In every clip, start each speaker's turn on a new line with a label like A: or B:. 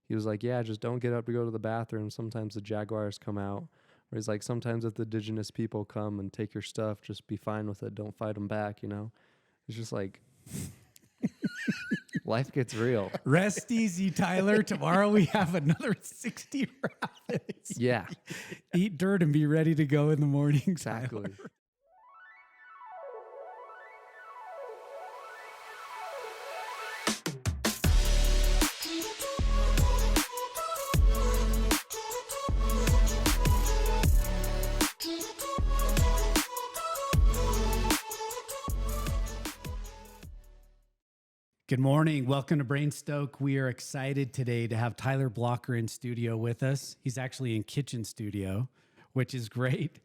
A: he was like, yeah, just don't get up to go to the bathroom. Sometimes the jaguars come out. Or he's like, sometimes if the indigenous people come and take your stuff, just be fine with it. Don't fight them back, you know? It's just like, life gets real.
B: Rest easy, Tyler. Tomorrow we have another 60 rabbits.
A: Yeah,
B: Eat dirt and be ready to go in the morning.
A: exactly.
B: Tyler. Good morning. Welcome to Brain Stoke. We are excited today to have Tyler Blocker in studio with us. He's actually in kitchen studio, which is great.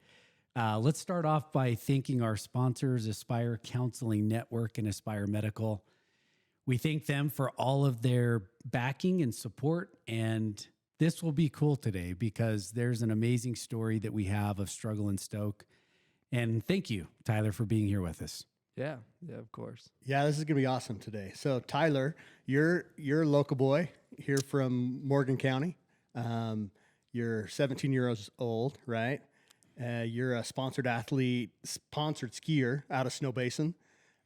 B: Let's start off by thanking our sponsors, Aspire Counseling Network and Aspire Medical. We thank them for all of their backing and support. And this will be cool today because there's an amazing story that we have of struggle in Stoke. And thank you, Tyler, for being here with us.
A: Yeah, of course.
C: Yeah, this is gonna be awesome today. So, Tyler, you're a local boy here from Morgan County. You're 17 years old, right? You're a sponsored athlete, sponsored skier out of Snow Basin.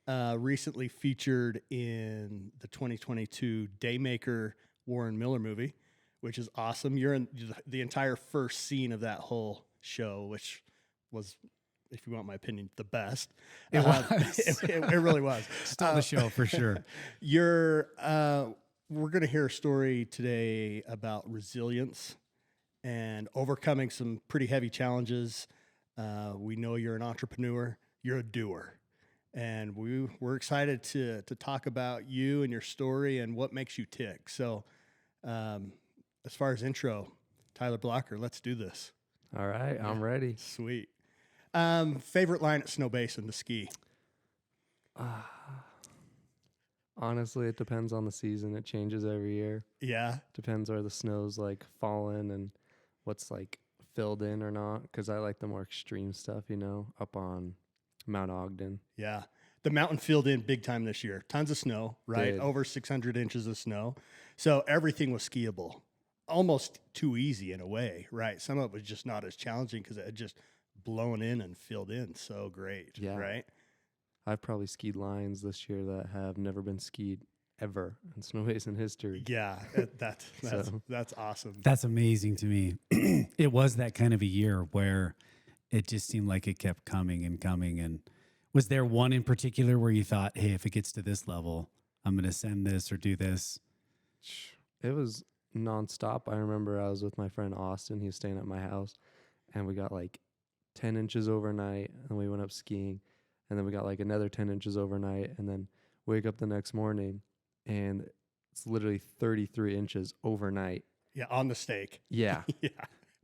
C: Recently featured in the 2022 Daymaker Warren Miller movie, which is awesome. You're in the entire first scene of that whole show, which was, if you want my opinion, the best.
B: It was.
C: It really was.
B: Still the show for sure.
C: We're going to hear a story today about resilience and overcoming some pretty heavy challenges. We know you're an entrepreneur. You're a doer. And we're excited to talk about you and your story and what makes you tick. So as far as intro, Tyler Blocker, let's do this.
A: All right, I'm ready.
C: Sweet. Favorite line at Snow Basin to ski?
A: Honestly, it depends on the season. It changes every year.
C: Yeah.
A: Depends where the snow's like fallen and what's like filled in or not. Because I like the more extreme stuff, you know, up on Mount Ogden.
C: Yeah. The mountain filled in big time this year. Tons of snow, right?
A: Did.
C: Over 600 inches of snow. So everything was skiable. Almost too easy in a way, right? Some of it was just not as challenging because it had just blown in and filled in so great,
A: Yeah.
C: right?
A: I've probably skied lines this year that have never been skied ever in Snow Basin history.
C: Yeah, that's awesome.
B: That's amazing to me. It was that kind of a year where it just seemed like it kept coming and coming. And was there one in particular where you thought, hey, if it gets to this level, I'm going to send this or do this?
A: It was nonstop. I remember I was with my friend Austin. He was staying at my house, and we got like 10 inches overnight, and we went up skiing. And then we got like another 10 inches overnight, and then wake up the next morning, and it's literally 33 inches overnight.
C: Yeah, on the stake.
A: Yeah.
C: Yeah.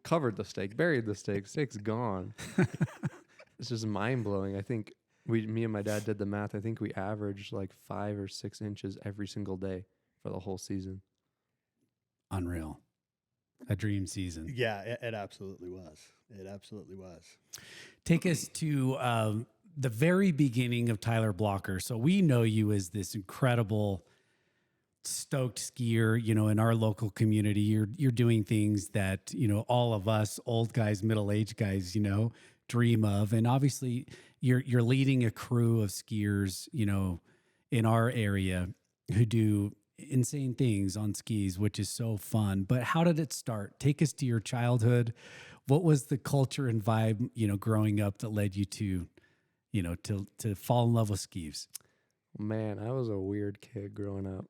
A: Covered the steak, buried the steak. Steak's gone. It's just mind blowing. I think me and my dad did the math. I think we averaged like 5 or 6 inches every single day for the whole season.
B: Unreal. A dream season.
C: Yeah, it absolutely was. It absolutely was.
B: Take us to the very beginning of Tyler Blocker. So we know you as this incredible stoked skier, you know, in our local community. You're doing things that, you know, all of us old guys, middle-aged guys, you know, dream of. And obviously you're leading a crew of skiers, you know, in our area who do insane things on skis, which is so fun. But how did it start? Take us to your childhood. What was the culture and vibe, you know, growing up that led you to, you know, to fall in love with skis?
A: Man, I was a weird kid growing up.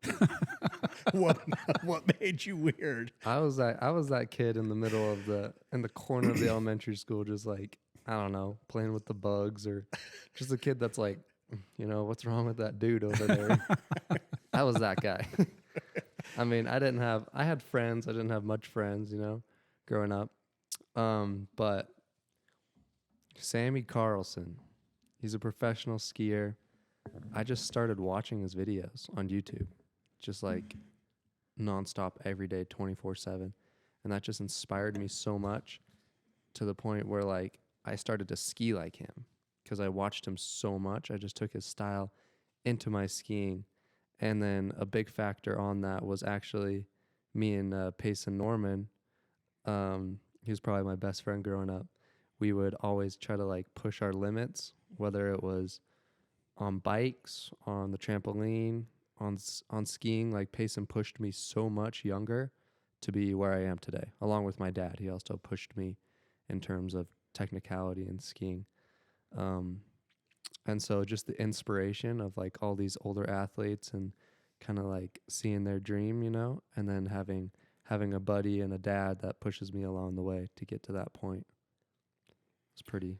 C: What made you weird?
A: I was that kid in the middle of in the corner of the elementary school, just like, I don't know, playing with the bugs, or just a kid that's like, you know, what's wrong with that dude over there? I was that guy. I mean, I had friends. I didn't have much friends, you know, growing up. But Sammy Carlson, he's a professional skier. I just started watching his videos on YouTube, just like nonstop every day, 24/7. And that just inspired me so much to the point where like I started to ski like him because I watched him so much. I just took his style into my skiing. And then a big factor on that was actually me and Payson Norman, he was probably my best friend growing up. We would always try to like push our limits, whether it was on bikes, on the trampoline, on skiing. Like Payson pushed me so much younger to be where I am today. Along with my dad, he also pushed me in terms of technicality and skiing. And so just the inspiration of like all these older athletes and kind of like seeing their dream, and then having a buddy and a dad that pushes me along the way to get to that point. It's pretty.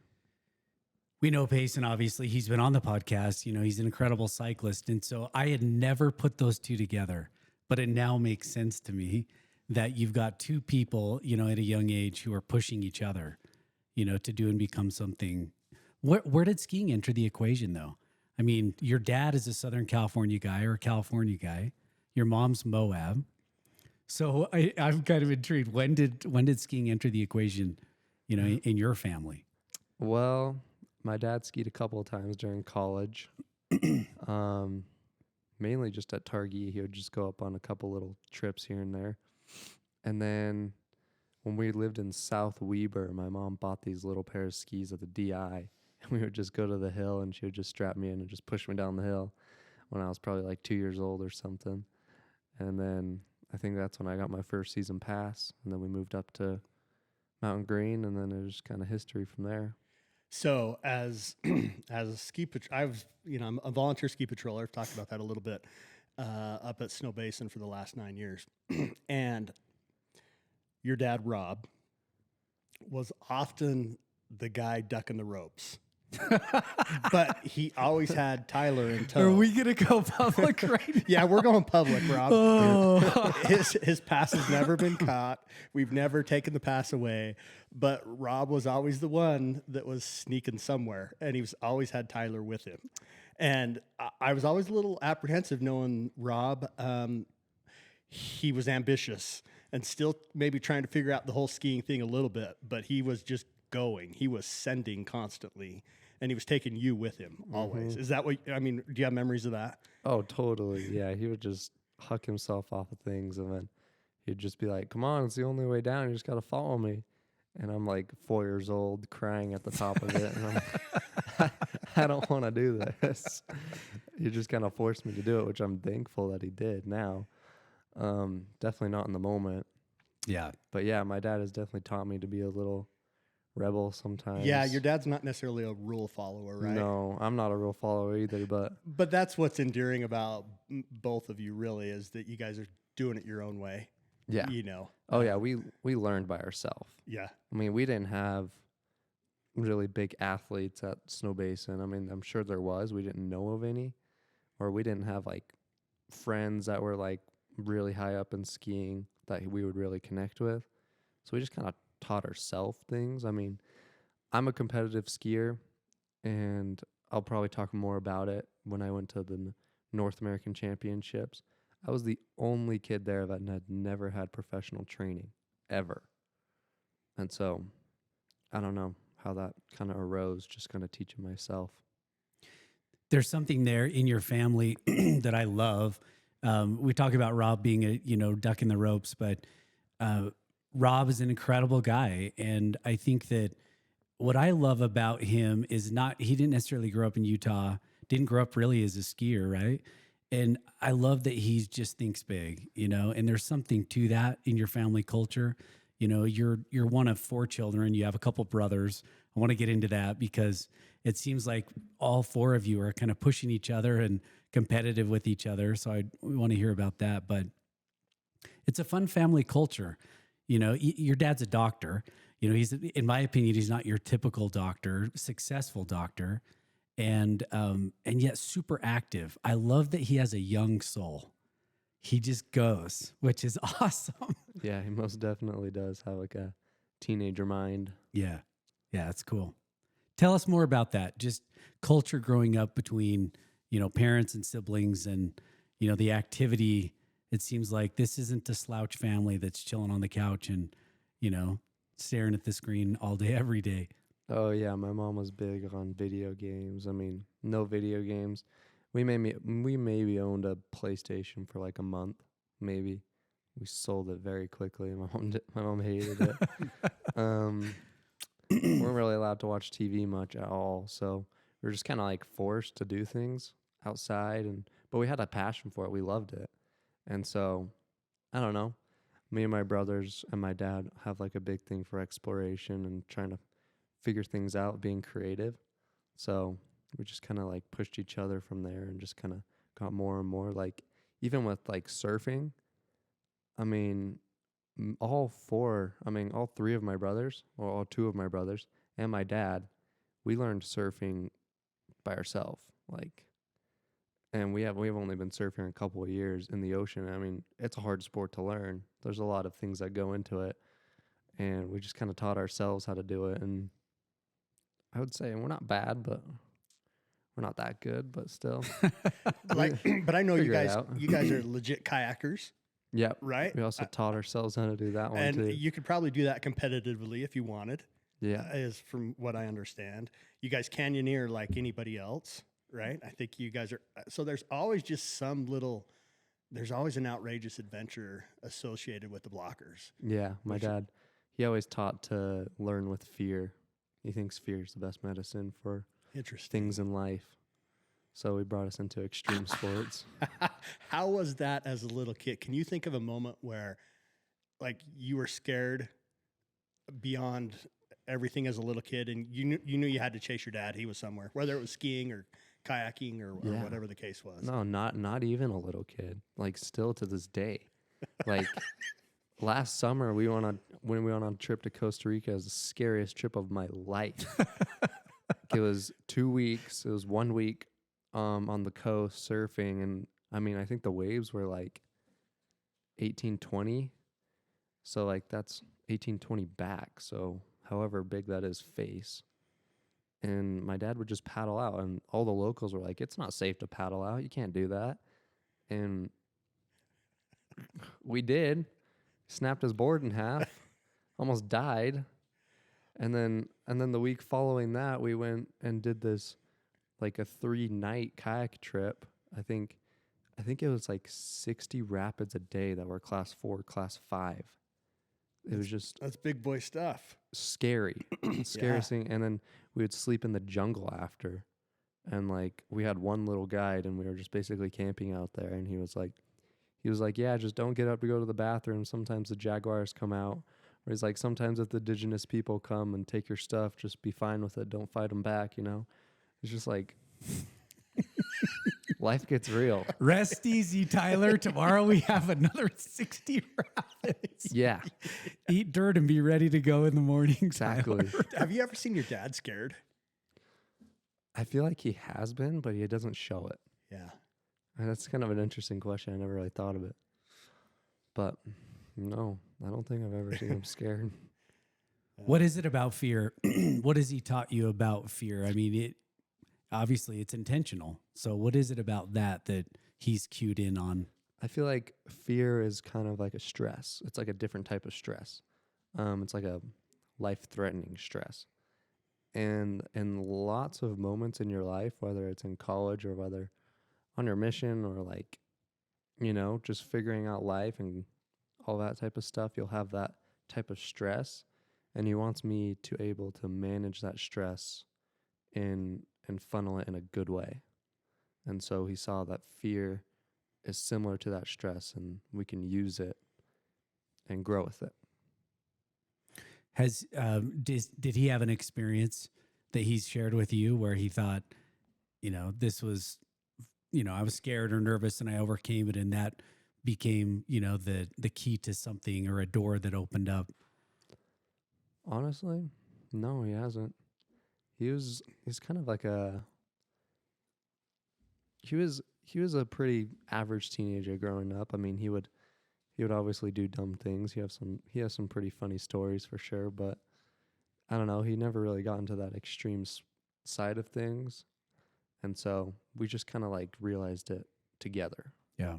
B: We know Payson, obviously. He's been on the podcast. He's an incredible cyclist. And so I had never put those two together, but it now makes sense to me that you've got two people, at a young age who are pushing each other, to do and become something. Where did skiing enter the equation, though? I mean, your dad is a Southern California guy or a California guy. Your mom's Moab. So I'm kind of intrigued. When did skiing enter the equation, in your family?
A: Well, my dad skied a couple of times during college, mainly just at Targhee. He would just go up on a couple little trips here and there. And then when we lived in South Weber, my mom bought these little pair of skis at the DI. And we would just go to the hill, and she would just strap me in and just push me down the hill when I was probably like 2 years old or something. And then I think that's when I got my first season pass. And then we moved up to Mountain Green, and then it was kind of history from there.
C: So as a I'm a volunteer ski patroller. I've talked about that a little bit up at Snow Basin for the last 9 years. And your dad, Rob, was often the guy ducking the ropes. But he always had Tyler in tow.
B: Are we going to go public right now?
C: Yeah, we're going public, Rob.
B: Oh.
C: His pass has never been caught. We've never taken the pass away. But Rob was always the one that was sneaking somewhere, and he was always had Tyler with him. And I was always a little apprehensive knowing Rob. He was ambitious and still maybe trying to figure out the whole skiing thing a little bit, but he was just going. He was sending constantly. And he was taking you with him always. Is that what, do you have memories of that?
A: Oh, totally. Yeah, he would just huck himself off of things, and then he'd just be like, come on, it's the only way down. You just got to follow me. And I'm like 4 years old crying at the top of it. And I'm like, I don't want to do this. He just kind of forced me to do it, which I'm thankful that he did now. Definitely not in the moment.
B: Yeah.
A: But yeah, my dad has definitely taught me to be a little rebel sometimes.
C: Yeah, your dad's not necessarily a rule follower, right?
A: No, I'm not a real follower either,
C: but that's what's endearing about both of you, really, is that you guys are doing it your own way.
A: yeah. Oh yeah, we learned by ourselves.
C: Yeah.
A: I mean, we didn't have really big athletes at Snow Basin. I mean, I'm sure there was. We didn't know of any, or we didn't have like friends that were like really high up in skiing that we would really connect with. So we just kind of taught ourselves things. I mean, I'm a competitive skier, and I'll probably talk more about it when I went to the North American Championships. I was the only kid there that had never had professional training, ever. And so I don't know how that kind of arose, just kind of teaching myself.
B: There's something there in your family that I love. We talk about Rob being a, duck in the ropes, but Rob is an incredible guy. And I think that what I love about him is he didn't necessarily grow up in Utah, didn't grow up really as a skier, right? And I love that he just thinks big, and there's something to that in your family culture. You're one of 4 children. You have a couple brothers. I want to get into that because it seems like all 4 of you are kind of pushing each other and competitive with each other. So we want to hear about that, but it's a fun family culture. Your dad's a doctor. He's, in my opinion, he's not your typical doctor, successful doctor, and yet super active. I love that he has a young soul. He just goes, which is awesome.
A: Yeah, he most definitely does have like a teenager mind.
B: Yeah, that's cool. Tell us more about that. Just culture growing up between, parents and siblings, and, the activity. It seems like this isn't a slouch family that's chilling on the couch and, staring at the screen all day, every day.
A: Oh yeah, my mom was big on video games. I mean, no video games. We maybe owned a PlayStation for like a month, maybe. we sold it very quickly. My mom hated it. We weren't really allowed to watch TV much at all, so we were just kind of like forced to do things outside, but we had a passion for it. We loved it, and so I don't know. Me and my brothers and my dad have like a big thing for exploration and trying to figure things out, being creative. So we just kind of like pushed each other from there and just kind of got more and more like, even with like surfing. I mean, all three of my brothers, or all two of my brothers and my dad, we learned surfing by ourselves. Like, and we've only been surfing a couple of years in the ocean. I mean, it's a hard sport to learn. There's a lot of things that go into it, and we just kind of taught ourselves how to do it. And I would say we're not bad, but we're not that good, but still.
C: But I know you
A: Figure it
C: guys.
A: out.
C: You guys are legit kayakers,
A: Yep.
C: right?
A: We also taught ourselves how to do that one
C: And
A: too.
C: you could probably do that competitively if you wanted.
A: Yeah.
C: Is from what I understand. You guys canyoneer like anybody else, right? I think you guys are. So there's always there's always an outrageous adventure associated with the blockers.
A: Yeah. My dad, he always taught to learn with fear. He thinks fear is the best medicine for
C: Interesting.
A: things in life. So he brought us into extreme sports.
C: How was that as a little kid? Can you think of a moment where, like, you were scared beyond everything as a little kid, and you knew you had to chase your dad? He was somewhere, whether it was skiing or kayaking or
A: Yeah.
C: whatever the case was.
A: No, not even a little kid. Like still to this day. Like last summer when we went on a trip to Costa Rica, it was the scariest trip of my life. It was 2 weeks. It was 1 week on the coast surfing, and I mean I think the waves were like 18-20. So like that's 18-20 back. So however big that is face. And my dad would just paddle out, and all the locals were like, it's not safe to paddle out. You can't do that. And we did. Snapped his board in half, almost died. And then the week following that, we went and did this like a 3-night kayak trip. I think it was like 60 rapids a day that were class 4, class 5. It was just
C: That's big boy stuff.
A: scary. Scariest thing. And then we would sleep in the jungle after. And like we had one little guide, and we were just basically camping out there, and he was like, yeah, just don't get up to go to the bathroom. Sometimes the jaguars come out. Or he's like, sometimes if the indigenous people come and take your stuff, just be fine with it. Don't fight them back, you know? It's just like, life gets real.
B: Rest easy, Tyler. Tomorrow we have another 60 rapids.
A: Yeah,
B: Eat dirt and be ready to go in the morning.
A: exactly.
B: Tyler.
C: Have you ever seen your dad scared?
A: I feel like he has been, but he doesn't show it.
C: Yeah.
A: And that's kind of an interesting question. I never really thought of it. But no, I don't think I've ever seen him scared.
B: What is it about fear? What has he taught you about fear? I mean, obviously it's intentional. So what is it about that he's cued in on?
A: I feel like fear is kind of like a stress. It's like a different type of stress. It's like a life-threatening stress. And in lots of moments in your life, whether it's in college or whether on your mission or like, you know, just figuring out life and all that type of stuff, you'll have that type of stress. And he wants me to able to manage that stress and funnel it in a good way. And so he saw that fear is similar to that stress, and we can use it and grow with it.
B: Did he have an experience that he's shared with you where he thought, you know, this was, you know, I was scared or nervous and I overcame it, and that became, you know, the key to something or a door that opened up?
A: Honestly, no, he hasn't. He's kind of like he was a pretty average teenager growing up. I mean, he would obviously do dumb things. He has some pretty funny stories for sure, but I don't know, he never really got into that extreme side of things. And so we just kind of like realized it together.
B: Yeah.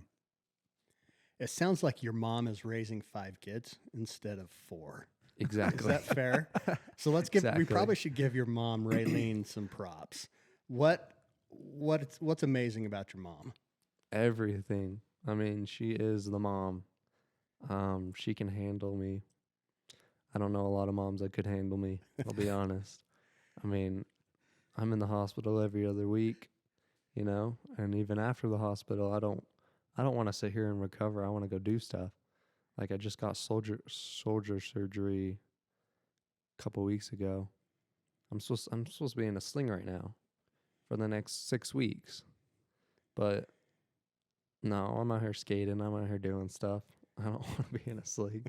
C: It sounds like your mom is raising 5 kids instead of 4.
A: Exactly.
C: Is that fair? So let's we probably should give your mom, Raylene, some props. What's amazing about your mom?
A: Everything. I mean, she is the mom. She can handle me. I don't know a lot of moms that could handle me. I'll be honest. I mean, I'm in the hospital every other week, you know, and even after the hospital, I don't want to sit here and recover. I want to go do stuff. Like I just got soldier surgery a couple weeks ago. I'm supposed to be in a sling right now for the next 6 weeks. But no, I'm out here skating. I'm out here doing stuff. I don't want to be in a sling.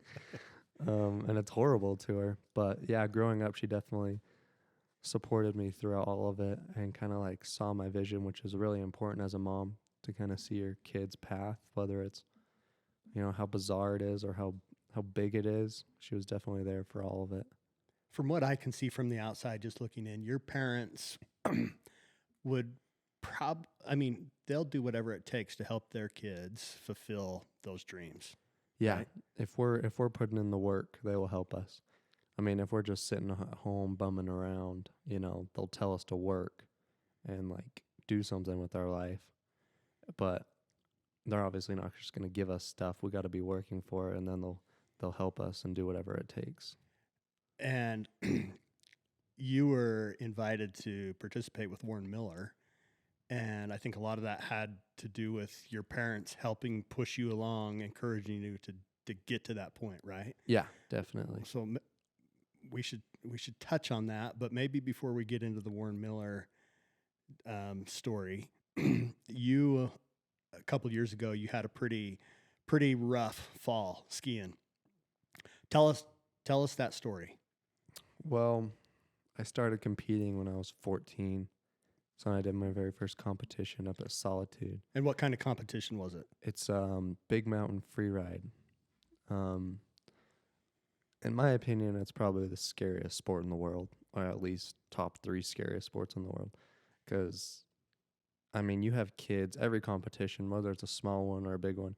A: And it's horrible to her. But yeah, growing up, she definitely supported me throughout all of it and kind of like saw my vision, which is really important as a mom to kind of see your kid's path, whether it's, you know, how bizarre it is or how big it is. She was definitely there for all of it.
C: From what I can see from the outside, just looking in, your parents would they'll do whatever it takes to help their kids fulfill those dreams.
A: Yeah.
C: Right?
A: If we're putting in the work, they will help us. I mean, if we're just sitting at home bumming around, you know, they'll tell us to work and like do something with our life. But they're obviously not just going to give us stuff. We got to be working for it, and then they'll help us and do whatever it takes.
C: And you were invited to participate with Warren Miller. And I think a lot of that had to do with your parents helping push you along, encouraging you to get to that point, right?
A: Yeah, definitely.
C: So we should touch on that, but maybe before we get into the Warren Miller story, you a couple of years ago you had a pretty rough fall skiing. Tell us that story.
A: Well, I started competing when I was 14. So I did my very first competition up at Solitude.
C: And what kind of competition was it?
A: It's big mountain free ride. In my opinion, it's probably the scariest sport in the world, or at least top 3 scariest sports in the world. Because, I mean, you have kids, every competition, whether it's a small one or a big one,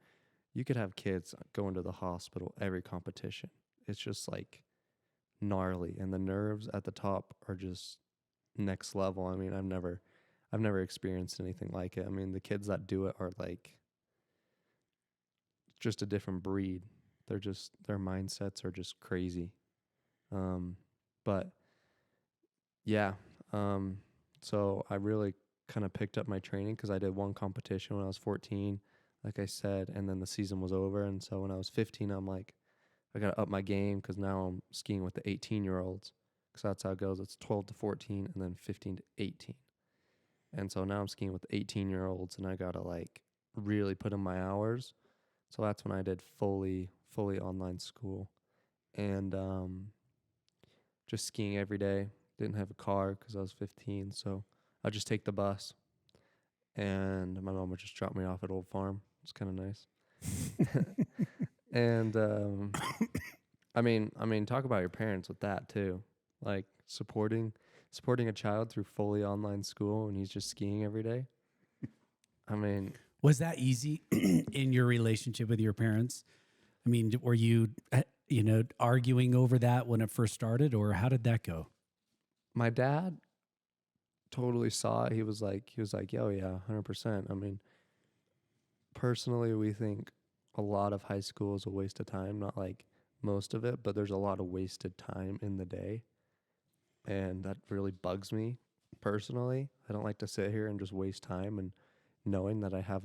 A: you could have kids going to the hospital every competition. It's just like gnarly, and the nerves at the top are just next level. I mean, I've never experienced anything like it. I mean, the kids that do it are like just a different breed. Their mindsets are just crazy. But yeah, so I really kind of picked up my training because I did one competition when I was 14, like I said, and then the season was over. And so when I was 15, I'm like, I got to up my game because now I'm skiing with the 18-year-olds. Because that's how it goes. It's 12 to 14 and then 15 to 18. And so now I'm skiing with 18-year-olds, and I got to like really put in my hours. So that's when I did fully online school, and just skiing every day. Didn't have a car because I was 15, so I'd just take the bus, and my mom would just drop me off at Old Farm. It's kind of nice. And I mean, talk about your parents with that too, like supporting a child through fully online school, and he's just skiing every day. I mean,
B: was that easy in your relationship with your parents? I mean, were you, arguing over that when it first started, or how did that go?
A: my dad totally saw it. He was like, yo, yeah, 100%. I mean, personally, we think a lot of high school is a waste of time, not like most of it, but there's a lot of wasted time in the day. And that really bugs me personally. I don't like to sit here and just waste time and knowing that I have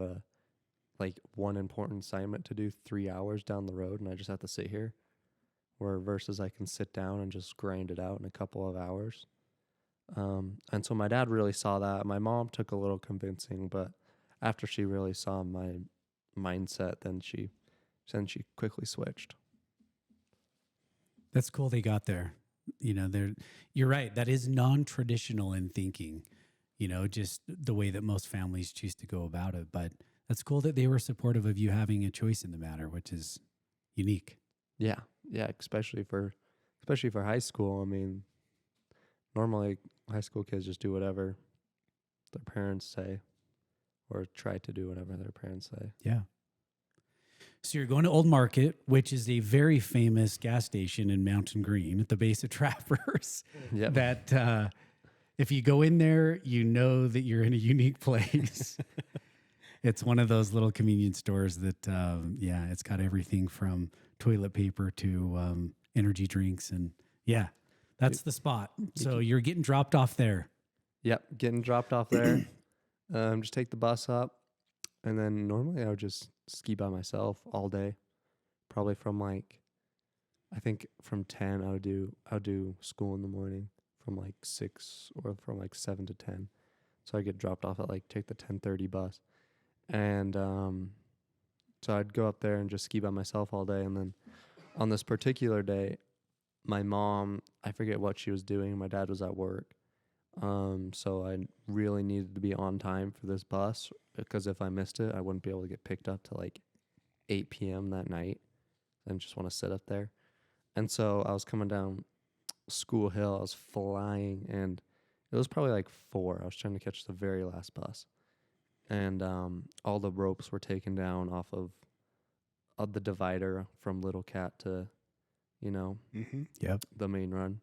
A: one important assignment to do 3 hours down the road and I just have to sit here, where versus I can sit down and just grind it out in a couple of hours. And so my dad really saw that. My mom took a little convincing, but after she really saw my mindset, then she quickly switched.
B: That's cool they got there. You're right. That is non-traditional in thinking, just the way that most families choose to go about it. But that's cool that they were supportive of you having a choice in the matter, which is unique.
A: Yeah, especially for high school. I mean, normally high school kids just do whatever their parents say, or try to do whatever their parents say.
B: Yeah. So you're going to Old Market, which is a very famous gas station in Mountain Green at the base of Trappers.
A: Yep.
B: That if you go in there, you know that you're in a unique place. It's one of those little convenience stores that, it's got everything from toilet paper to energy drinks. And yeah, that's the spot. So you're getting dropped off there.
A: Yep, getting dropped off there. Just take the bus up. And then normally I would just ski by myself all day. Probably from I think from 10 I would do school in the morning from 6 or from 7 to 10. So I get dropped off at take the 10:30 bus. And so I'd go up there and just ski by myself all day. And then on this particular day, my mom, I forget what she was doing. My dad was at work. So I really needed to be on time for this bus because if I missed it, I wouldn't be able to get picked up till 8 p.m. that night. I just want to sit up there. And so I was coming down School Hill. I was flying, and it was probably 4. I was trying to catch the very last bus. And all the ropes were taken down off of the divider from Little Cat to, the main run.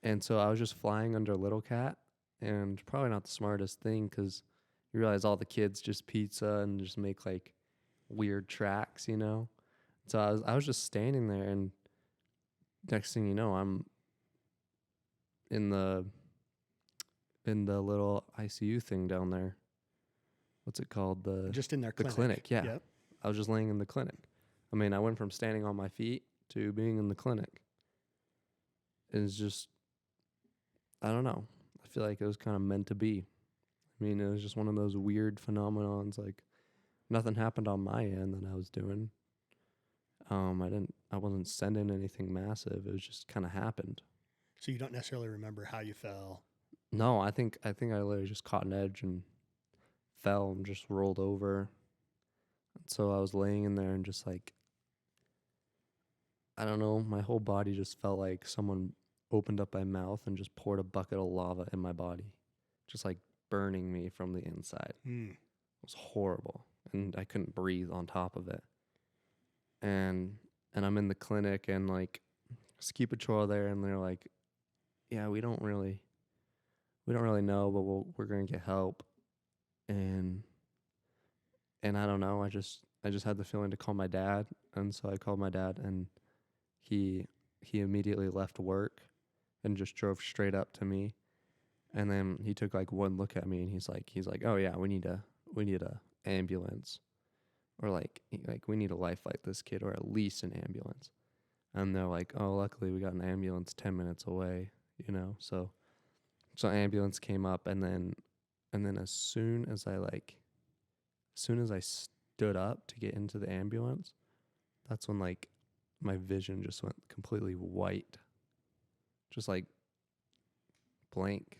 A: And so I was just flying under Little Cat, and probably not the smartest thing because you realize all the kids just pizza and just make weird tracks, So I was just standing there, and next thing you know, I'm in the little ICU thing down there. What's it called?
C: Just in their
A: the
C: clinic.
A: clinic. Yeah,
C: Yep.
A: I was just laying in the clinic. I mean, I went from standing on my feet to being in the clinic. It's just, I don't know. I feel like it was kind of meant to be. I mean, it was just one of those weird phenomenons. Nothing happened on my end that I was doing. I wasn't sending anything massive. It was just kind of happened.
C: So you don't necessarily remember how you fell.
A: No, I think I literally just caught an edge and fell and just rolled over. And so I was laying in there and just I don't know, my whole body just felt like someone opened up my mouth and just poured a bucket of lava in my body, just burning me from the inside. It was horrible, and I couldn't breathe on top of it. And I'm in the clinic, and ski patrol there, and they're like, yeah, we don't really know, but we're gonna get help. And I don't know, I just had the feeling to call my dad, and so I called my dad, and he immediately left work and just drove straight up to me. And then he took one look at me, and he's like, oh yeah, we need a ambulance, or we need to life flight this kid, or at least an ambulance. And they're like, oh, luckily we got an ambulance 10 minutes away, So ambulance came up, and then as soon as I stood up to get into the ambulance, that's when my vision just went completely white, just blank.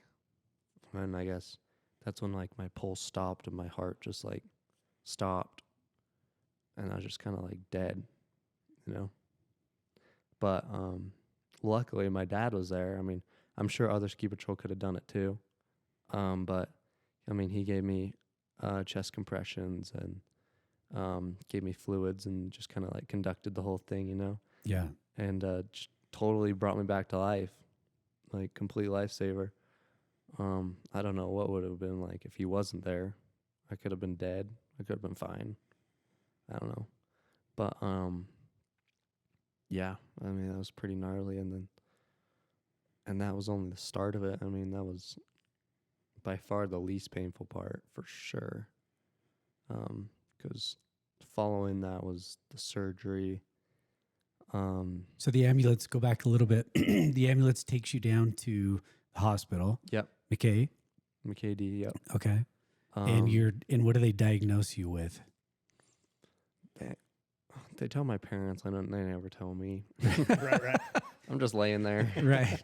A: And I guess that's when my pulse stopped and my heart just stopped, and I was just kind of dead, But luckily my dad was there. I mean, I'm sure other ski patrol could have done it too, but I mean, he gave me chest compressions and gave me fluids and just kind of conducted the whole thing,
B: Yeah.
A: And just totally brought me back to life, complete lifesaver. I don't know what would have been if he wasn't there. I could have been dead. I could have been fine. I don't know. But yeah, I mean, that was pretty gnarly, and that was only the start of it. I mean, that was by far the least painful part, for sure. Because following that was the surgery.
B: So the ambulance, go back a little bit. The ambulance takes you down to the hospital.
A: Yep.
B: McKay-D,
A: yep.
B: Okay. And what do they diagnose you with?
A: They tell my parents. They never tell me.
C: Right.
A: I'm just laying there.
B: Right.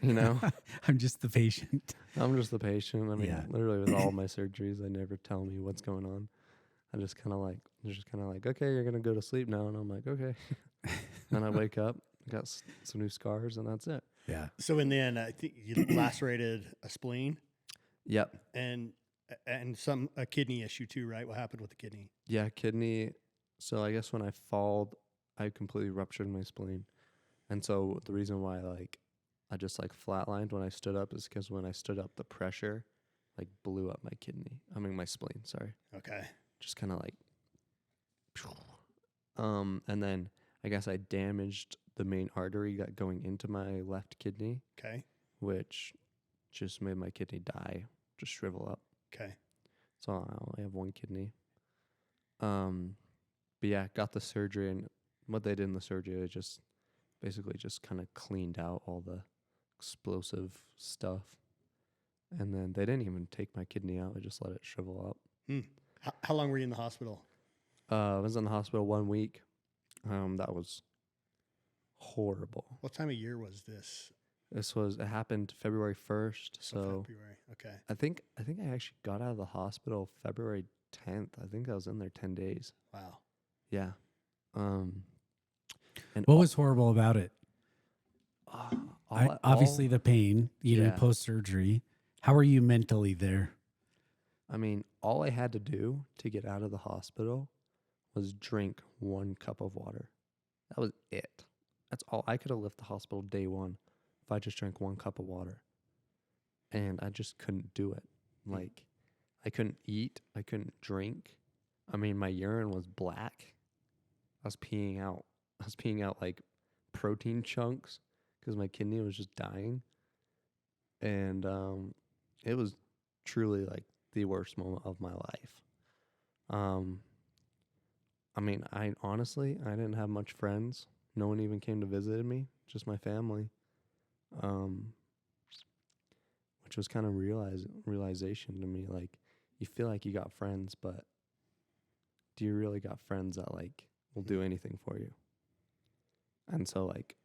A: I'm
B: just the patient.
A: I'm just the patient. I mean, literally with all my surgeries, they never tell me what's going on. I just kind of okay, you're going to go to sleep now. And I'm like, okay. Then I wake up, got some new scars, and that's it.
B: Yeah.
C: So in the end, I think you lacerated a spleen.
A: Yep.
C: And a kidney issue too, right? What happened with the kidney?
A: Yeah, kidney. So I guess when I falled, I completely ruptured my spleen. And so the reason why I just flatlined when I stood up is because when I stood up, the pressure like blew up my kidney. I mean my spleen, sorry.
C: Okay.
A: Just kind of like and then I guess I damaged the main artery that going into my left kidney,
C: Okay.
A: which just made my kidney die, just shrivel up.
C: Okay.
A: So I only have one kidney. But yeah, got the surgery, and what they did in the surgery was just basically just kind of cleaned out all the explosive stuff. And then they didn't even take my kidney out. They just let it shrivel up.
C: How long were you in the hospital?
A: I was in the hospital 1 week. That was horrible.
C: What time of year was this?
A: It happened February 1st. So
C: February. Okay.
A: I think I actually got out of the hospital February 10th. I think I was in there 10 days.
C: Wow.
A: Yeah. And
B: What was horrible about it? Obviously the pain,
A: Yeah.
B: post surgery. How are you mentally there?
A: I mean, all I had to do to get out of the hospital was drink 1 cup of water. That was it. That's all. I could have left the hospital day one if I just drank 1 cup of water. And I just couldn't do it. Like, I couldn't eat. I couldn't drink. I mean, my urine was black. I was peeing out like protein chunks because my kidney was just dying. And it was truly like the worst moment of my life. I mean, I didn't have much friends. No one even came to visit me, just my family. Which was kind of realization to me. Like, you feel like you got friends, but do you really got friends that like will do anything for you? And so like,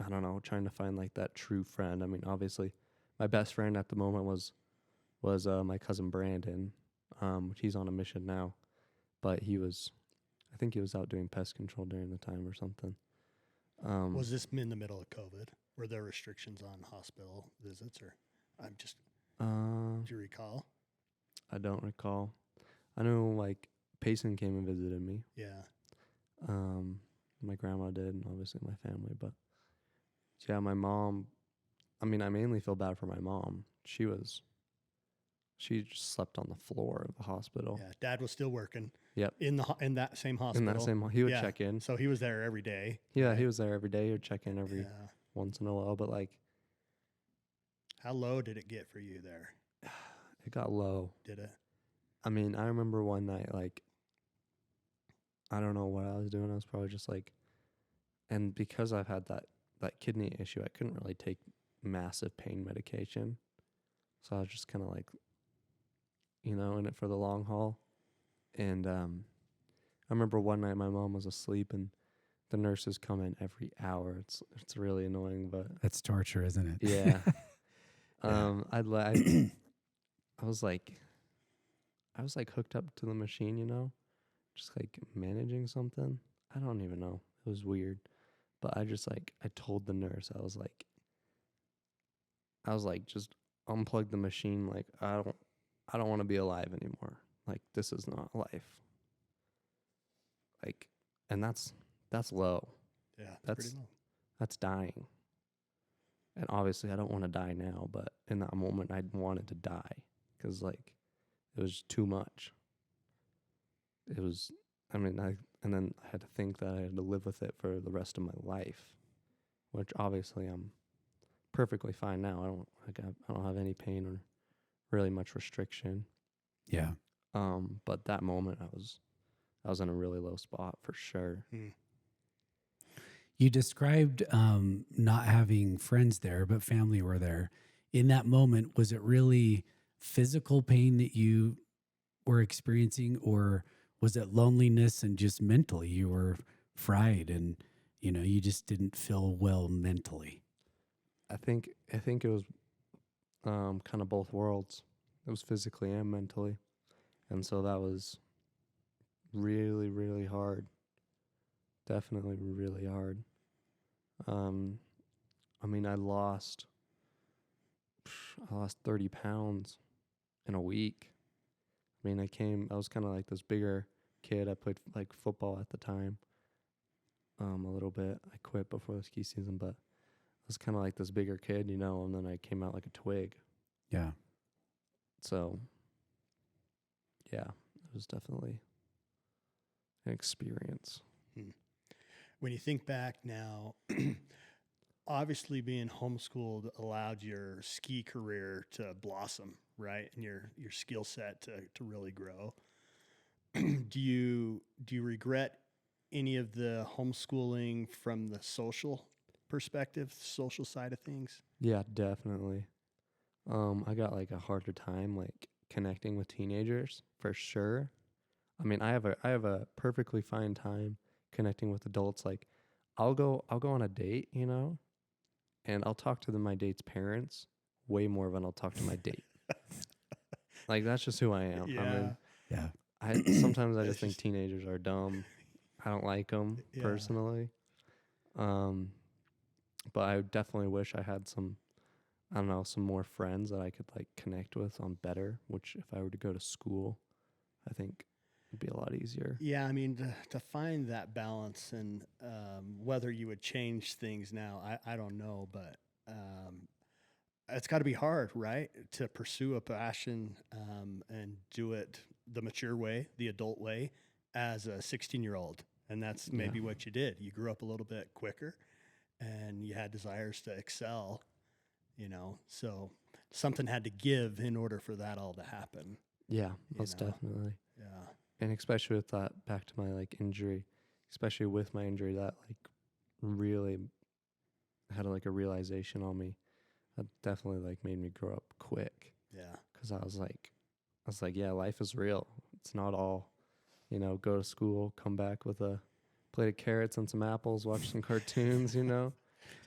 A: I don't know, trying to find like that true friend. I mean, obviously my best friend at the moment was my cousin Brandon. He's on a mission now, but I think he was out doing pest control during the time or something.
C: Was this in the middle of COVID? Were there restrictions on hospital visits, or do you recall?
A: I don't recall. I know like Payson came and visited me.
C: Yeah.
A: My grandma did, and obviously my family. But yeah, my mom. I mean, I mainly feel bad for my mom. She just slept on the floor of the hospital.
C: Yeah. Dad was still working.
A: Yep.
C: In that same hospital.
A: He would check in.
C: So he was there every day.
A: Yeah,
C: right?
A: he was there every day. He would check in every once in a while. But like,
C: how low did it get for you there?
A: it got low.
C: Did it?
A: I mean, I remember one night, like, I don't know what I was doing. I was probably just like, and because I've had that kidney issue, I couldn't really take massive pain medication. So I was just kind of like, in it for the long haul. And I remember one night my mom was asleep and the nurses come in every hour. It's really annoying, but
B: That's torture, isn't it?
A: yeah. I was like hooked up to the machine, just like managing something. I don't even know. It was weird, but I told the nurse, I was like, just unplug the machine. Like, I don't want to be alive anymore. Like, this is not life. Like, and that's low.
C: Yeah,
A: That's
C: pretty low.
A: That's dying. And obviously I don't want to die now, but in that moment I wanted to die because like it was too much. It was, and then I had to think that I had to live with it for the rest of my life, which obviously I'm perfectly fine now. I don't have any pain or really much restriction.
B: Yeah.
A: But that moment I was in a really low spot for sure.
B: You described not having friends there, but family were there. In that moment, was it really physical pain that you were experiencing, or was it loneliness and just mentally you were fried and you just didn't feel well mentally?
A: I think it was kind of both worlds. It was physically and mentally. And so that was really, really hard. Definitely really hard. I mean, I lost 30 pounds in a week. I mean, I was kind of like this bigger kid. I played like football at the time. A little bit. I quit before the ski season, but I was kind of like this bigger kid, and then I came out like a twig.
B: Yeah.
A: So, yeah, it was definitely an experience.
C: When you think back now, obviously being homeschooled allowed your ski career to blossom, right? And your skill set to really grow. Do you regret any of the homeschooling from the social perspective, social side of things?
A: Yeah, definitely. I got like a harder time like connecting with teenagers for sure. I mean, I have a perfectly fine time connecting with adults. Like, I'll go on a date, you know, and I'll talk to my date's parents way more than I'll talk to my date. Like, that's just who I am. I mean,
B: Yeah.
A: sometimes I
C: It's
A: just think
C: just-
A: teenagers are dumb. I don't like them
C: Yeah.
A: personally. But I definitely wish I had some, I don't know, some more friends that I could like connect with on better, which if I were to go to school, I think it'd be a lot easier.
C: Yeah, I mean, to find that balance and whether you would change things now, I don't know, but it's got to be hard, right? To pursue a passion and do it the mature way, the adult way, as a 16-year-old. And that's maybe what you did. You grew up a little bit quicker and you had desires to excel, you know, so something had to give in order for that all to happen.
A: Yeah, most
C: know?
A: definitely.
C: Yeah.
A: And especially with that, back to my like injury, especially with my injury, that like really had like a realization on me. That definitely like made me grow up quick.
C: Yeah.
A: Because I was like, yeah, life is real. It's not all, you know, go to school, come back with a plate of carrots and some apples, watch some cartoons, you know,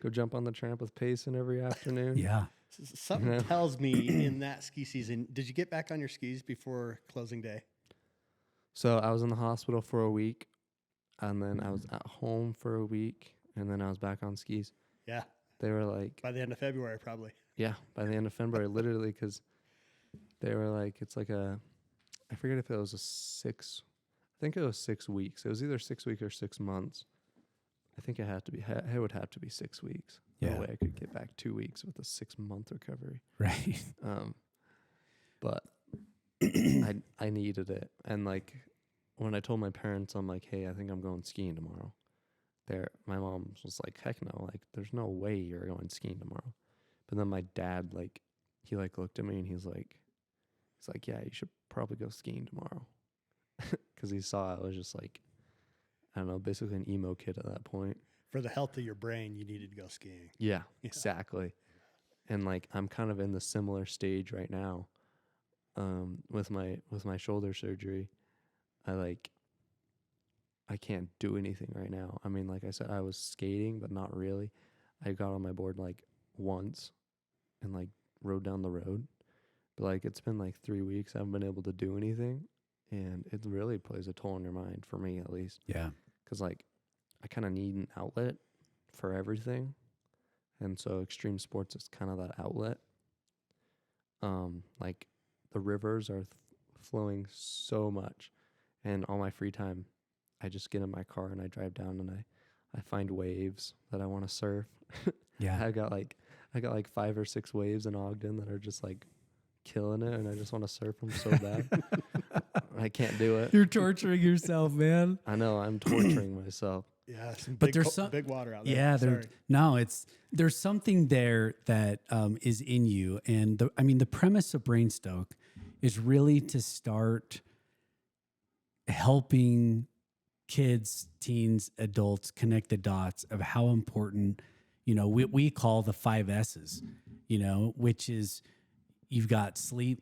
A: go jump on the tramp with Payson every afternoon.
B: Yeah.
C: Something
A: Yeah.
C: tells me in that ski season, did you get back on your skis before closing day?
A: So I was in the hospital for a week, and then I was at home for a week, and then I was back on skis.
C: Yeah.
A: They were like,
C: By the end of February, probably.
A: yeah, by the end of February, literally, because they were like, it's like I forget if it was I think it was 6 weeks. It was either 6 weeks or 6 months. I think it had to be, it would have to be 6 weeks.
B: Yeah.
A: No way I could get back 2 weeks with a 6-month recovery.
B: Right.
A: But I needed it. And like, when I told my parents, I'm like, hey, I think I'm going skiing tomorrow. My mom was like, heck no, like, there's no way you're going skiing tomorrow. But then my dad, like, he like looked at me and he's like, yeah, you should probably go skiing tomorrow. Because he saw I was just like, I don't know, basically an emo kid at that point.
C: For the health of your brain, you needed to go skiing.
A: Yeah, exactly. And like, I'm kind of in the similar stage right now. With my shoulder surgery, I can't do anything right now. I mean, like I said, I was skating, but not really. I got on my board like once and like rode down the road. But like, it's been like 3 weeks. I haven't been able to do anything. And it really plays a toll on your mind, for me at least.
B: Yeah.
A: Because like, I kind of need an outlet for everything. And so extreme sports is kind of that outlet. Like, the rivers are flowing so much. And all my free time, I just get in my car and I drive down and I find waves that I want to surf.
B: Yeah.
A: I got like 5 or 6 waves in Ogden that are just like killing it, and I just want to surf them so bad. I can't do it.
B: You're torturing yourself, man.
A: I know, I'm torturing myself.
C: Yeah, some
B: But
C: big,
B: there's some
C: big water out there.
B: Yeah,
C: Sorry.
B: there's something there that is in you, and the premise of Brainstoke is really to start helping kids, teens, adults connect the dots of how important, we call the 5 S's, which is you've got sleep,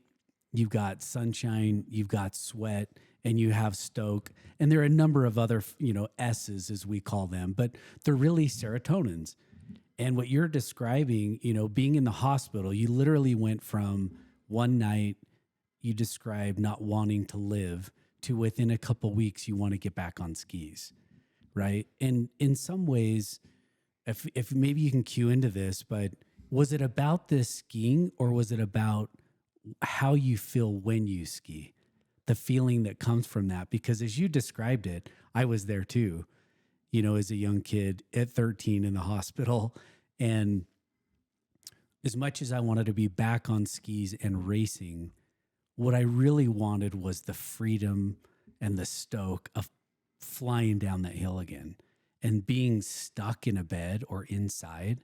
B: you've got sunshine, you've got sweat, and you have stoke. And there are a number of other, S's as we call them, but they're really serotonins. And what you're describing, being in the hospital, you literally went from one night you described not wanting to live to within a couple weeks you want to get back on skis, right? And in some ways, if maybe you can cue into this, but was it about this skiing, or was it about how you feel when you ski? The feeling that comes from that? Because as you described it, I was there too, as a young kid at 13 in the hospital. And as much as I wanted to be back on skis and racing, what I really wanted was the freedom and the stoke of flying down that hill again, and being stuck in a bed or inside.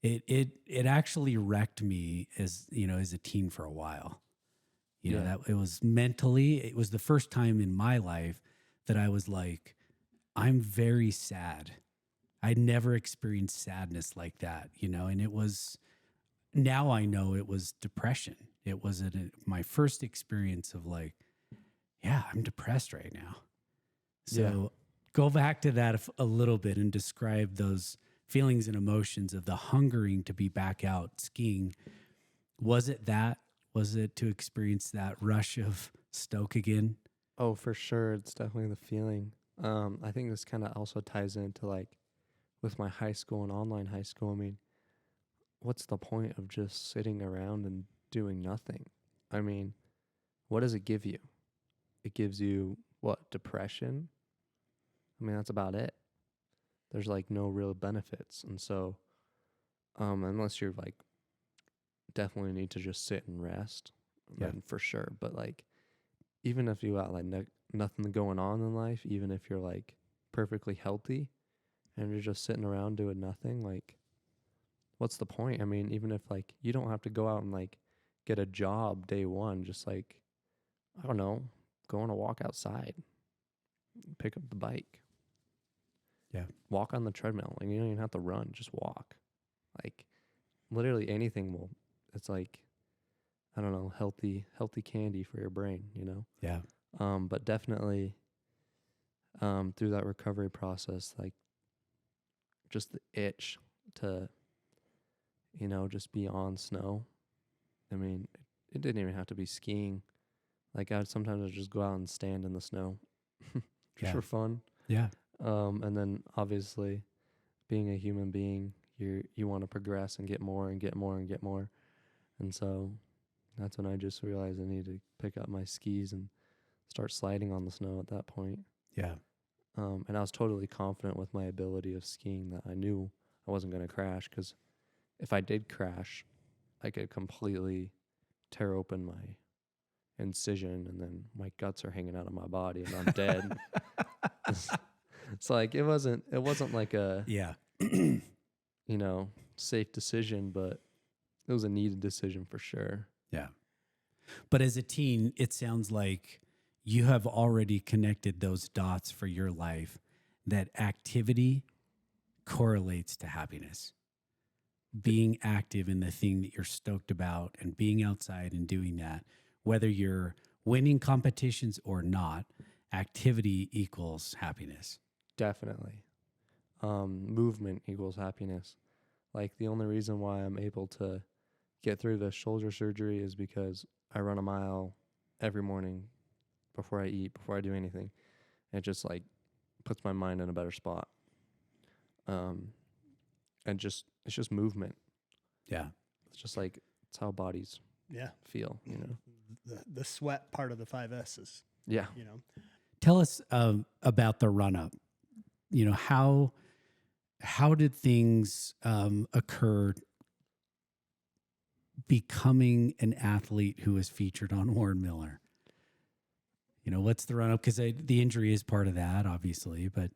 B: It actually wrecked me as, as a teen for a while. That it was mentally, it was the first time in my life that I was like, I'm very sad. I never experienced sadness like that, and it was, now I know it was depression. It was my first experience of like, yeah, I'm depressed right now. So go back to that a little bit and describe those feelings and emotions of the hungering to be back out skiing. Was it that? Was it to experience that rush of stoke again?
A: Oh, for sure. It's definitely the feeling. I think this kind of also ties into like with my high school and online high school. I mean, what's the point of just sitting around and doing nothing? I mean, what does it give you? It gives you what? Depression? I mean, that's about it. There's like no real benefits. And so, unless you're like definitely need to just sit and rest, then for sure. But like, even if you got like nothing going on in life, even if you're like perfectly healthy and you're just sitting around doing nothing, like, what's the point? I mean, even if like you don't have to go out and like get a job day one, just like, I don't know, go on a walk outside, pick up the bike.
B: Yeah.
A: Walk on the treadmill. Like, you don't even have to run, just walk. Like, literally anything will, it's like, I don't know, healthy candy for your brain,
B: Yeah.
A: But definitely through that recovery process, like just the itch to, just be on snow. I mean, it didn't even have to be skiing. Like sometimes I'd just go out and stand in the snow just for fun.
B: Yeah.
A: And then obviously being a human being, you want to progress and get more and get more and get more. And so that's when I just realized I needed to pick up my skis and start sliding on the snow at that point.
B: Yeah.
A: And I was totally confident with my ability of skiing that I knew I wasn't going to crash, because if I did crash, I could completely tear open my incision and then my guts are hanging out of my body and I'm dead. It's like it wasn't like a safe decision, but it was a needed decision for sure.
B: Yeah. But as a teen, it sounds like you have already connected those dots for your life, that activity correlates to happiness. Being active in the thing that you're stoked about and being outside and doing that, whether you're winning competitions or not, activity equals happiness.
A: Definitely. Movement equals happiness. Like, the only reason why I'm able to get through the shoulder surgery is because I run a mile every morning before I eat, before I do anything. And it just like puts my mind in a better spot. And it's just movement.
B: Yeah.
A: It's just like, it's how bodies feel,
C: The sweat part of the 5S's.
A: Yeah.
B: Tell us about the run up. How did things occur becoming an athlete who was featured on Warren Miller? What's the run up? Because the injury is part of that, obviously, but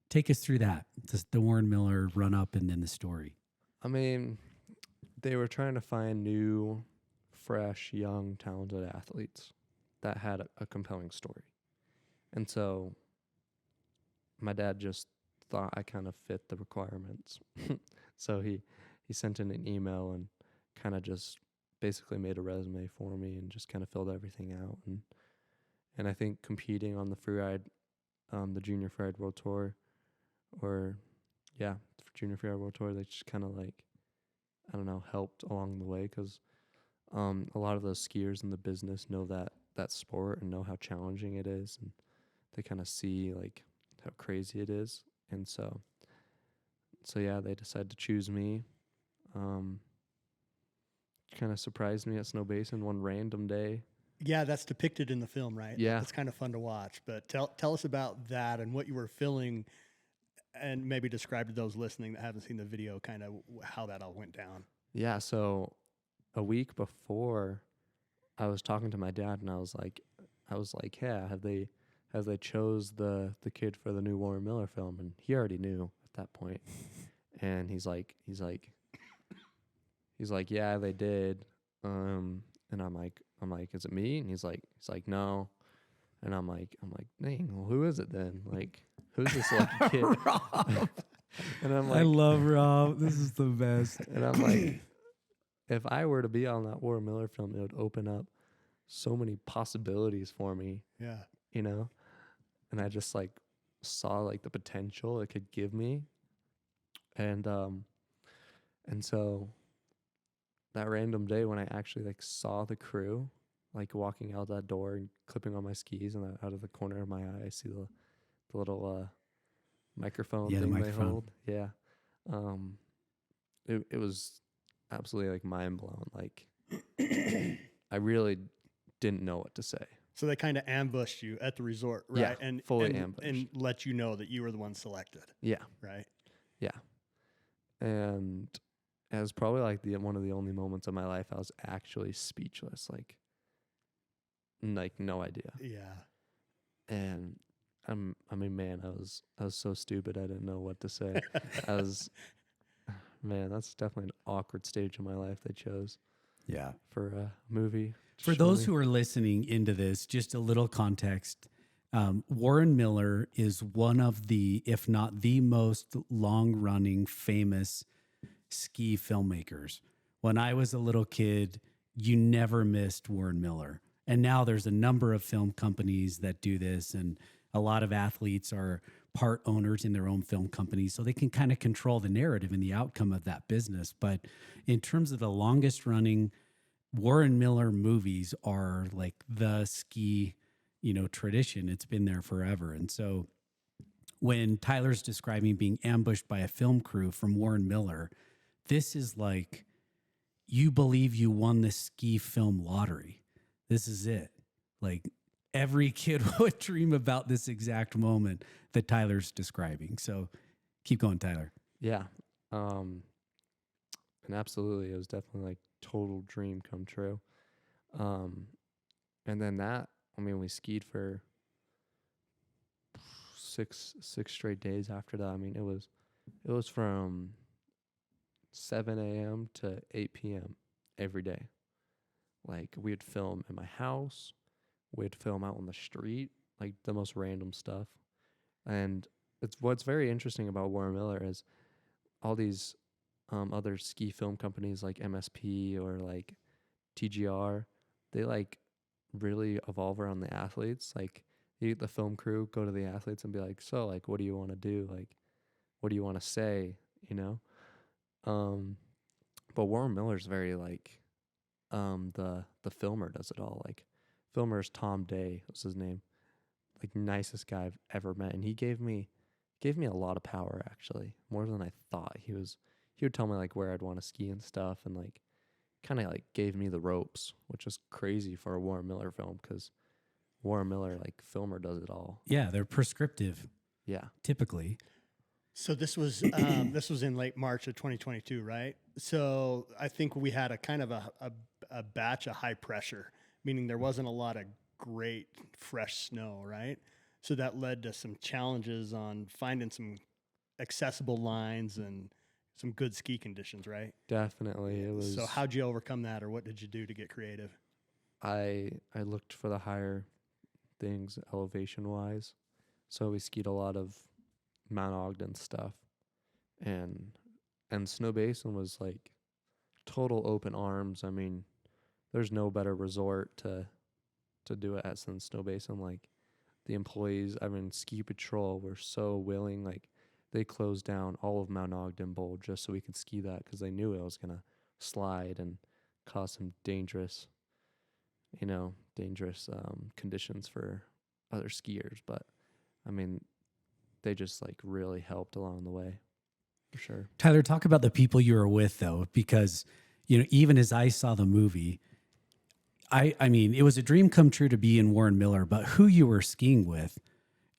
B: take us through that, the Warren Miller run up and then the story.
A: I mean, they were trying to find new, fresh, young, talented athletes that had a compelling story. And so my dad just thought I kind of fit the requirements. So he sent in an email and kind of just basically made a resume for me and just kind of filled everything out. And I think competing on the freeride, the Junior Freeride World Tour, Junior Freeride World Tour, they just kind of like, I don't know, helped along the way, because a lot of those skiers in the business know that sport and know how challenging it is, and they kind of see like how crazy it is. And so yeah, they decided to choose me. Kind of surprised me at Snow Basin one random day.
C: Yeah, that's depicted in the film, right?
A: Yeah.
C: It's kind of fun to watch. But tell us about that and what you were feeling, and maybe describe to those listening that haven't seen the video kind of how that all went down.
A: Yeah, so a week before I was talking to my dad, and I was like, yeah, have they chose the kid for the new Warren Miller film? And he already knew at that point. And he's like, yeah, they did. And I'm like, is it me? And he's like, no. And I'm like, dang, well, who is it then? Like, who's this lucky kid?
B: Rob.
A: And I'm
B: I
A: like,
B: love Rob. This is the best.
A: and I'm like, if I were to be on that Warren Miller film, it would open up so many possibilities for me,
C: Yeah.
A: you know? And I just like saw like the potential it could give me. And so that random day when I actually like saw the crew like walking out that door and clipping on my skis, and out of the corner of my eye I see the little microphone
B: Yeah, the
A: thing
B: microphone.
A: they hold. Yeah. It was absolutely like mind blown. Like I really didn't know what to say.
C: So they kind of ambushed you at the resort, right?
A: Yeah,
C: and
A: fully
C: and,
A: ambushed.
C: and let you know that you were the one selected,
A: Yeah.
C: right?
A: Yeah. And it was probably like one of the only moments of my life I was actually speechless, like no idea.
C: Yeah.
A: And I mean, man, I was so stupid I didn't know what to say. Man, that's definitely an awkward stage in my life they chose
B: Yeah.
A: for a movie.
B: For those who are listening into this, just a little context. Warren Miller is one of the, if not the most long-running, famous ski filmmakers. When I was a little kid, you never missed Warren Miller. And now there's a number of film companies that do this, and a lot of athletes are part owners in their own film companies, so they can kind of control the narrative and the outcome of that business. But in terms of the longest running, Warren Miller movies are like the ski, tradition. It's been there forever. And so when Tyler's describing being ambushed by a film crew from Warren Miller, this is like, you believe you won the ski film lottery. This is it. Like every kid would dream about this exact moment that Tyler's describing. So keep going, Tyler.
A: Yeah. And absolutely, it was definitely like total dream come true. And then we skied for six straight days after that. I mean, it was from 7 a.m. to 8 p.m. every day. Like we'd film in my house, we'd film out on the street, like the most random stuff. And what's very interesting about Warren Miller is all these other ski film companies like MSP or like TGR, they like really evolve around the athletes. Like the film crew go to the athletes and be like, so like, what do you want to do? Like, what do you want to say? But Warren Miller's very like, the filmer does it all. Like filmer's Tom Day was his name, like nicest guy I've ever met. And he gave me a lot of power, actually, more than I thought. He would tell me like where I'd want to ski and stuff, and like kind of like gave me the ropes, which is crazy for a Warren Miller film, because Warren Miller, like filmer, does it all.
B: Yeah, they're prescriptive.
A: Yeah.
B: Typically.
C: So this was in late March of 2022, right? So I think we had a kind of a batch of high pressure, meaning there wasn't a lot of great fresh snow, right? So that led to some challenges on finding some accessible lines and some good ski conditions, right?
A: Definitely. It was.
C: So how'd you overcome that, or what did you do to get creative?
A: I looked for the higher things elevation wise. So we skied a lot of Mount Ogden stuff. And Snow Basin was like total open arms. I mean, there's no better resort to do it at than Snow Basin. Like the employees, Ski Patrol were so willing. Like they closed down all of Mount Ogden Bowl just so we could ski that, because they knew it was gonna slide and cause some dangerous conditions for other skiers. But I mean, they just like really helped along the way, for sure.
B: Tyler, talk about the people you were with, though, because even as I saw the movie, I mean, it was a dream come true to be in Warren Miller, but who you were skiing with,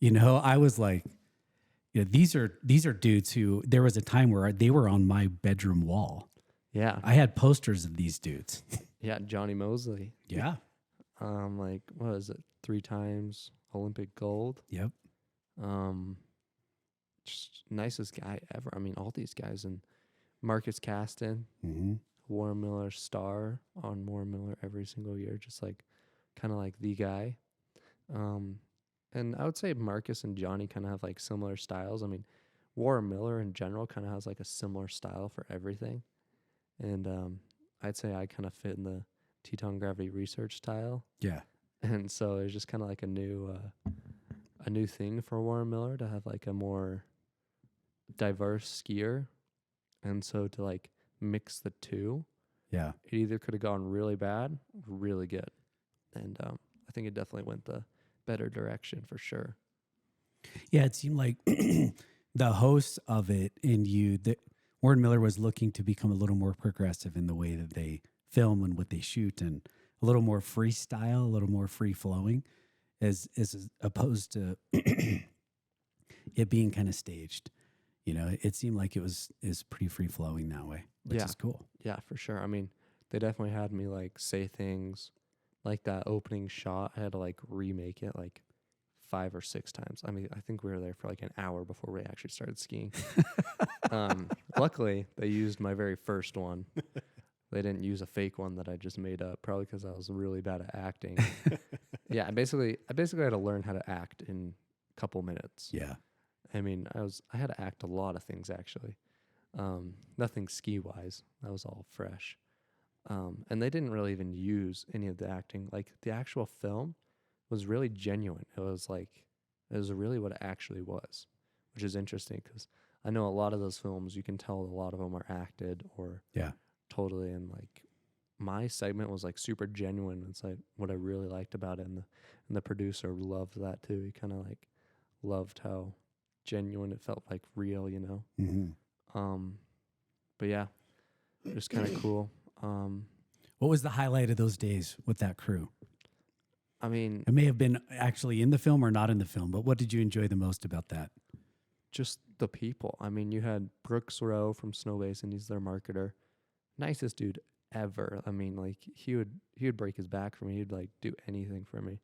B: I was like, these are dudes who, there was a time where they were on my bedroom wall.
A: Yeah.
B: I had posters of these dudes.
A: Yeah, Johnny Mosley.
B: Yeah.
A: Like what is it? 3 times Olympic gold.
B: Yep.
A: Just nicest guy ever. I mean, all these guys, and Marcus Caston,
B: Mm-hmm.
A: Warren Miller star on Warren Miller every single year, just like kind of like the guy. And I would say Marcus and Johnny kind of have like similar styles. I mean, Warren Miller in general kind of has like a similar style for everything. And I'd say I kind of fit in the Teton Gravity Research style.
B: Yeah.
A: And so it's just kind of like a new thing for Warren Miller to have like a more diverse skier. And so to like mix the two,
B: Yeah.
A: it either could have gone really bad or really good. And I think it definitely went the better direction for sure.
B: Yeah. It seemed like the hosts of it and Warren Miller was looking to become a little more progressive in the way that they film and what they shoot, and a little more freestyle, a little more free flowing, as opposed to it being kind of staged. You know, it seemed like is pretty free flowing that way, which is cool.
A: Yeah, for sure. I mean, they definitely had me like say things like that opening shot. I had to like remake it like 5 or 6 times. I mean, I think we were there for like an hour before we actually started skiing. Luckily, they used my very first one. They didn't use a fake one that I just made up, probably because I was really bad at acting. Yeah, I basically had to learn how to act in a couple minutes.
B: Yeah.
A: I mean, I had to act a lot of things actually. Nothing ski wise. That was all fresh. And they didn't really even use any of the acting. Like the actual film was really genuine. It was really what it actually was, which is interesting because I know a lot of those films, you can tell a lot of them are acted or totally. And like my segment was like super genuine. It's like what I really liked about it. And the producer loved that too. He kind of like loved how genuine it felt, like real, you know?
B: Mm-hmm.
A: But yeah, just kind of cool.
B: What was the highlight of those days with that crew?
A: I mean,
B: It may have been actually in the film or not in the film, but what did you enjoy the most about that?
A: just the people. I mean, you had Brooks Rowe from Snow Basin. He's their marketer. Nicest dude ever. I mean, like he would break his back for me. He'd like do anything for me.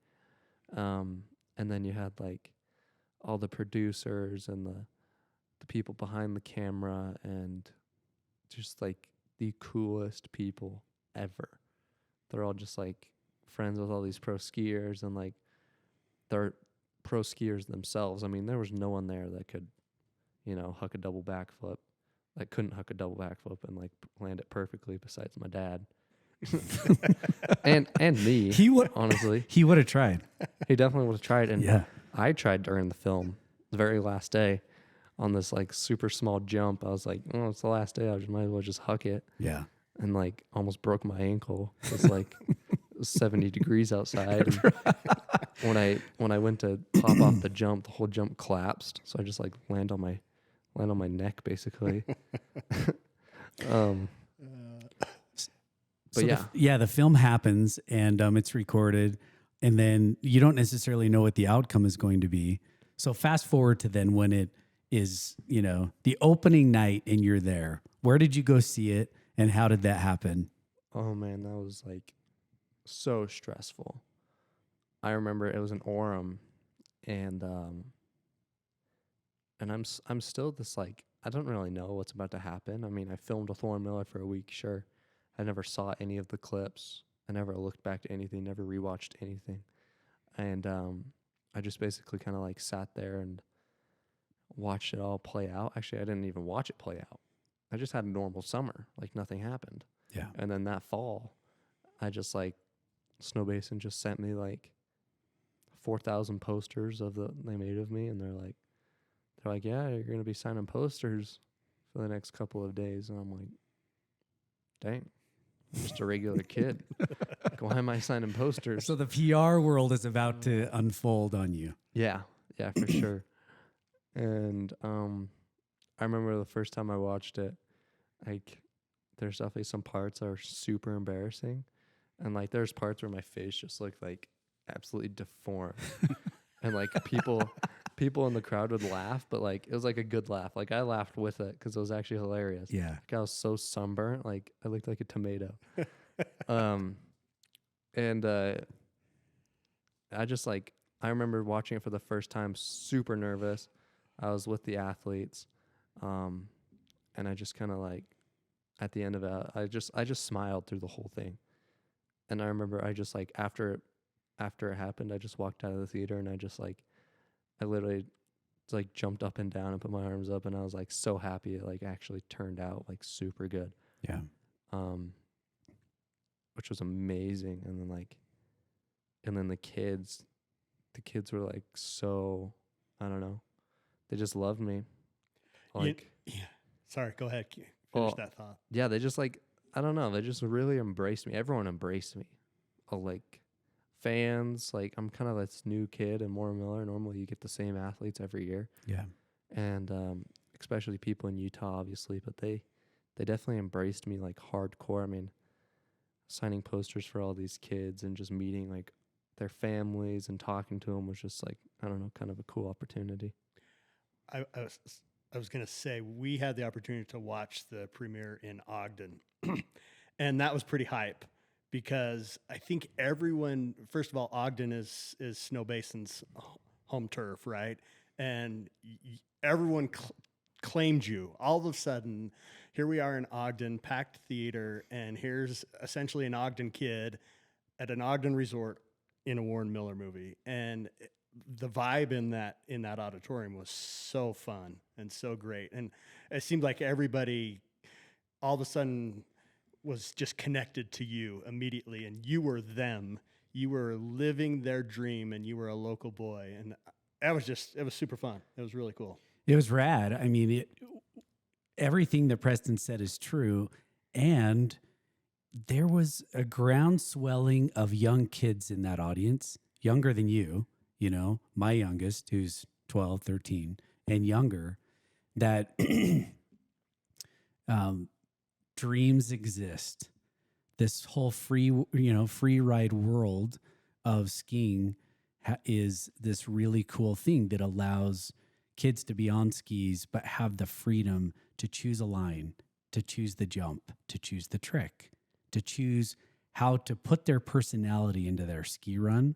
A: And then you had like all the producers and the people behind the camera and just like the coolest people ever. They're all just like friends with all these pro skiers and like they're pro skiers themselves. I mean, there was no one there that could, you know, huck a double backflip. That couldn't huck a double backflip and like land it perfectly besides my dad. and me. Honestly.
B: He would have tried.
A: He definitely would have tried. And
B: Yeah.
A: I tried during the film, the very last day, on this like super small jump. I was like, oh, it's the last day. I might as well just huck it.
B: Yeah.
A: And like almost broke my ankle. It's like 70 degrees outside. And when I went to pop off the jump, the whole jump collapsed. So I just like land on my neck basically. But
B: the film happens and it's recorded, and then you don't necessarily know what the outcome is going to be. So fast forward to then when it is, you know, the opening night and you're there. Where did you go see it and how did that happen?
A: Oh man, that was like so stressful. I remember it was in Orem, and I'm still this like, I don't really know what's about to happen. I mean, I filmed with Warren Miller for a week, sure. I never saw any of the clips. I never looked back to anything, never rewatched anything. And I just basically kind of like sat there and watched it all play out. Actually, I didn't even watch it play out. I just had a normal summer, like nothing happened.
B: Yeah.
A: And then that fall, I just like, Snow Basin just sent me like 4,000 posters they made of me, and they're like, yeah, you're gonna be signing posters for the next couple of days, and I'm like, dang, I'm just a regular kid. Like, why am I signing posters?
B: So the PR world is about to unfold on you.
A: Yeah, for sure. And I remember the first time I watched it, like, there's definitely some parts that are super embarrassing, and like there's parts where my face just looked like absolutely deformed, and like people in the crowd would laugh, but like it was like a good laugh. Like I laughed with it because it was actually hilarious.
B: Yeah.
A: Like I was so sunburnt, like I looked like a tomato. And I just like, I remember watching it for the first time, super nervous. I was with the athletes. And I just kind of like, at the end of it, I just smiled through the whole thing. And I remember I just like, after it happened, I just walked out of the theater and I literally like jumped up and down and put my arms up, and I was like so happy it like actually turned out like super good.
B: Yeah.
A: Which was amazing. And then the kids were like, so, I don't know, they just loved me. Like,
C: yeah. Sorry, go ahead. Finish
A: Well,
C: that thought.
A: yeah, they just like, I don't know, they just really embraced me. Everyone embraced me. Like fans, like I'm kind of this new kid in Warren Miller. Normally you get the same athletes every year.
B: Yeah.
A: And especially people in Utah, obviously, but they definitely embraced me like hardcore. I mean, signing posters for all these kids and just meeting like their families and talking to them was just like, I don't know, kind of a cool opportunity.
C: I was going to say, we had the opportunity to watch the premiere in Ogden, and that was pretty hype because I think everyone, first of all, Ogden is Snow Basin's home turf, right? And everyone claimed you. All of a sudden, here we are in Ogden, packed theater, and here's essentially an Ogden kid at an Ogden resort in a Warren Miller movie. And the vibe in that auditorium was so fun and so great. And it seemed like everybody all of a sudden was just connected to you immediately, and you were them. You were living their dream, and you were a local boy. And it was super fun. It was really cool.
B: It was rad. I mean, everything that Preston said is true. And there was a groundswelling of young kids in that audience, younger than you, my youngest, who's 12, 13, and younger, that dreams exist. This whole free ride world of skiing is this really cool thing that allows kids to be on skis, but have the freedom to choose a line, to choose the jump, to choose the trick, to choose how to put their personality into their ski run.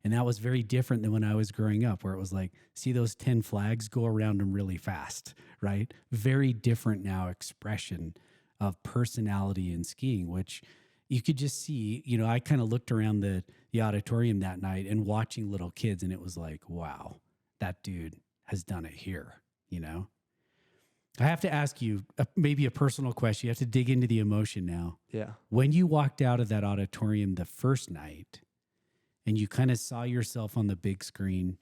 B: And that was very different than when I was growing up, where it was like, see those 10 flags, go around them really fast, right? Very different now expression of personality in skiing, which you could just see. I kind of looked around the auditorium that night and watching little kids, and it was like, wow, that dude has done it here, I have to ask you maybe a personal question. You have to dig into the emotion now.
A: Yeah.
B: When you walked out of that auditorium the first night and you kind of saw yourself on the big screen,